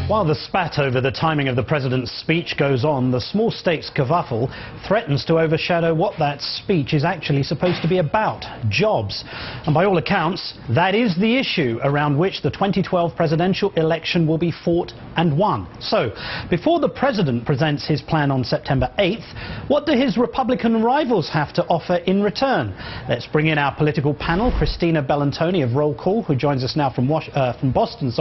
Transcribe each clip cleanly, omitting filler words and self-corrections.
While the spat over the timing of the president's speech goes on, the small states kerfuffle threatens to overshadow what that speech is actually supposed to be about: jobs. And by all accounts, that is the issue around which the 2012 presidential election will be fought and won. So, before the president presents his plan on September 8th, what do his Republican rivals have to offer in return? Let's bring in our political panel, Christina Bellantoni of Roll Call, who joins us now from Boston,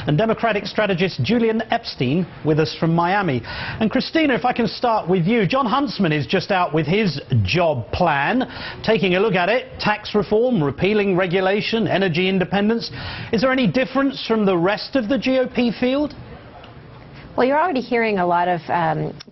and Democratic strategist Julian Epstein with us from Miami. And Christina, if I can start with you. John Huntsman is just out with his job plan, taking a look at it: tax reform, repealing regulation, energy independence. Is there any difference from the rest of the GOP field? Well, you're already hearing a lot of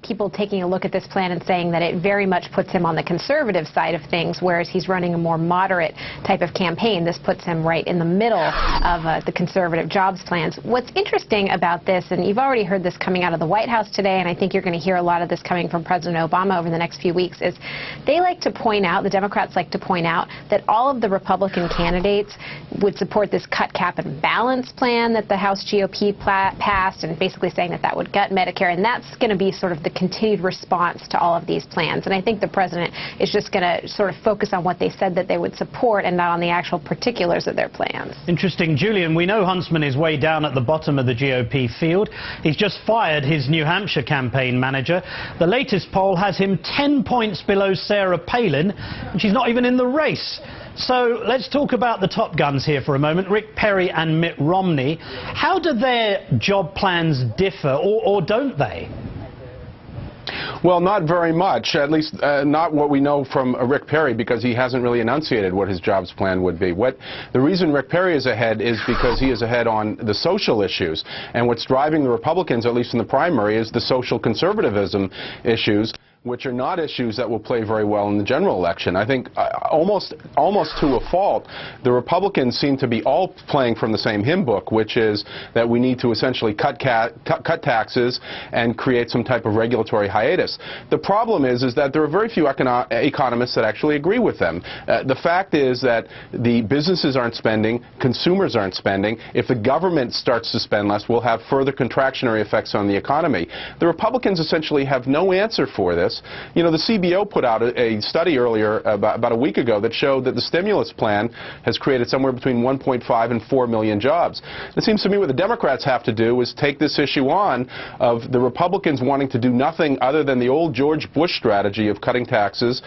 people taking a look at this plan and saying that it very much puts him on the conservative side of things, whereas he's running a more moderate type of campaign. This puts him right in the middle of the conservative jobs plans. What's interesting about this, and you've already heard this coming out of the White House today, and I think you're going to hear a lot of this coming from President Obama over the next few weeks, is they like to point out, the Democrats like to point out, that all of the Republican candidates would support this cut, cap, and balance plan that the House GOP passed, and basically saying that that would gut Medicare, and that's going to be sort of the continued response to all of these plans. And I think the president is just going to sort of focus on what they said that they would support and not on the actual particulars of their plans. Interesting. Julian, we know Huntsman is way down at the bottom of the GOP field. He's just fired his New Hampshire campaign manager. The latest poll has him 10 points below Sarah Palin, and she's not even in the race. So let's talk about the top guns here for a moment, Rick Perry and Mitt Romney. How do their job plans differ, or don't they? Well, not very much, at least not what we know from Rick Perry, because he hasn't really enunciated what his jobs plan would be. The reason Rick Perry is ahead is because he is ahead on the social issues. And what's driving the Republicans, at least in the primary, is the social conservatism issues, which are not issues that will play very well in the general election. I think almost to a fault, the Republicans seem to be all playing from the same hymn book, which is that we need to essentially cut taxes and create some type of regulatory hiatus. The problem is that there are very few economists that actually agree with them. The fact is that the businesses aren't spending, consumers aren't spending. If the government starts to spend less, we'll have further contractionary effects on the economy. The Republicans essentially have no answer for this. You know, the CBO put out a study earlier, about a week ago, that showed that the stimulus plan has created somewhere between 1.5 and 4 million jobs. It seems to me what the Democrats have to do is take this issue on of the Republicans wanting to do nothing other than the old George Bush strategy of cutting taxes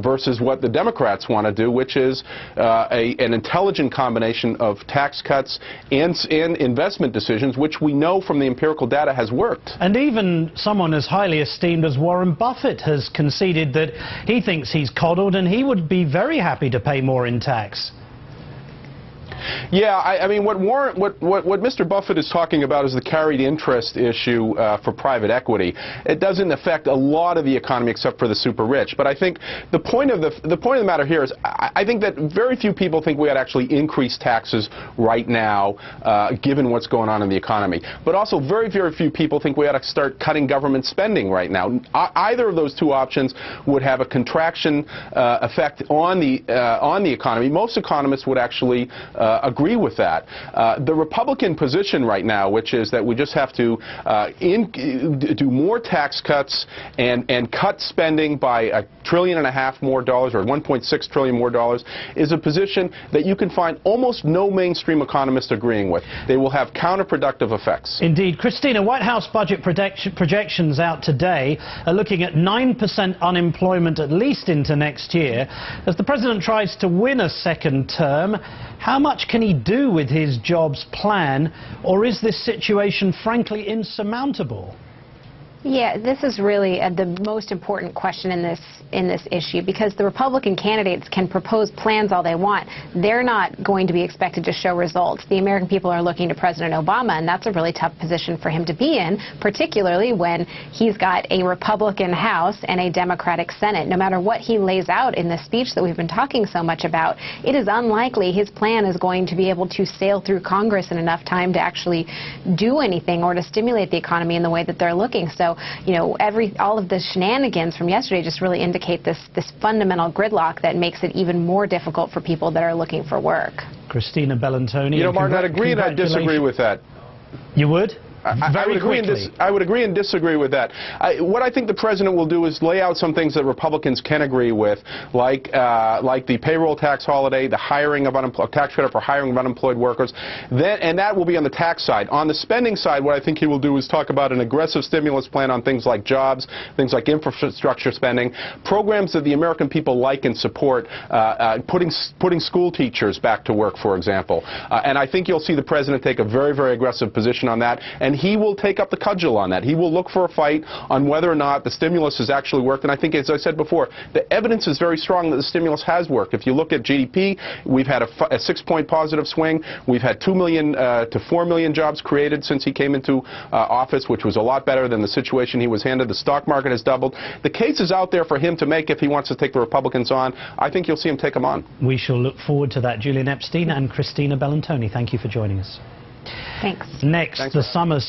versus what the Democrats want to do, which is an intelligent combination of tax cuts and investment decisions, which we know from the empirical data has worked. And even someone as highly esteemed as Warren Buffett has conceded that he thinks he's coddled and he would be very happy to pay more in tax. Yeah, I mean, what Mr. Buffett is talking about is the carried interest issue for private equity. It doesn't affect a lot of the economy except for the super rich. But I think the point of the matter here is I think that very few people think we ought to actually increase taxes right now, given what's going on in the economy. But also very, very few people think we ought to start cutting government spending right now. Either of those two options would have a contraction effect on the economy. Most economists would actually agree with that. The Republican position right now, which is that we just have to do more tax cuts and cut spending by $1.5 trillion more dollars, or $1.6 trillion more dollars, is a position that you can find almost no mainstream economist agreeing with. They will have counterproductive effects. Indeed. Christina, White House budget projections out today are looking at 9% unemployment at least into next year. As the president tries to win a second term, how much can he do with his jobs plan, or is this situation frankly insurmountable? Yeah, this is really the most important question in this issue, because the Republican candidates can propose plans all they want. They're not going to be expected to show results. The American people are looking to President Obama, and that's a really tough position for him to be in, particularly when he's got a Republican House and a Democratic Senate. No matter what he lays out in the speech that we've been talking so much about, it is unlikely his plan is going to be able to sail through Congress in enough time to actually do anything or to stimulate the economy in the way that they're looking. So, you know, all of the shenanigans from yesterday just really indicate this fundamental gridlock that makes it even more difficult for people that are looking for work. Christina Bellantoni. You know, Martin, I'd agree and I'd disagree with that. You would? I would agree and disagree with that. What I think the president will do is lay out some things that Republicans can agree with, like the payroll tax holiday, the hiring of tax credit for hiring of unemployed workers. And that will be on the tax side. On the spending side, what I think he will do is talk about an aggressive stimulus plan on things like jobs, things like infrastructure spending, programs that the American people like and support, putting school teachers back to work, for example. And I think you'll see the president take a very, very aggressive position on that, and he will take up the cudgel on that. He will look for a fight on whether or not the stimulus has actually worked. And I think, as I said before, the evidence is very strong that the stimulus has worked. If you look at GDP, we've had a 6-point positive swing. We've had 2 million to 4 million jobs created since he came into office, which was a lot better than the situation he was handed. The stock market has doubled. The case is out there for him to make if he wants to take the Republicans on. I think you'll see him take them on. We shall look forward to that. Julian Epstein and Christina Bellantoni, thank you for joining us. Thanks. Next, the summer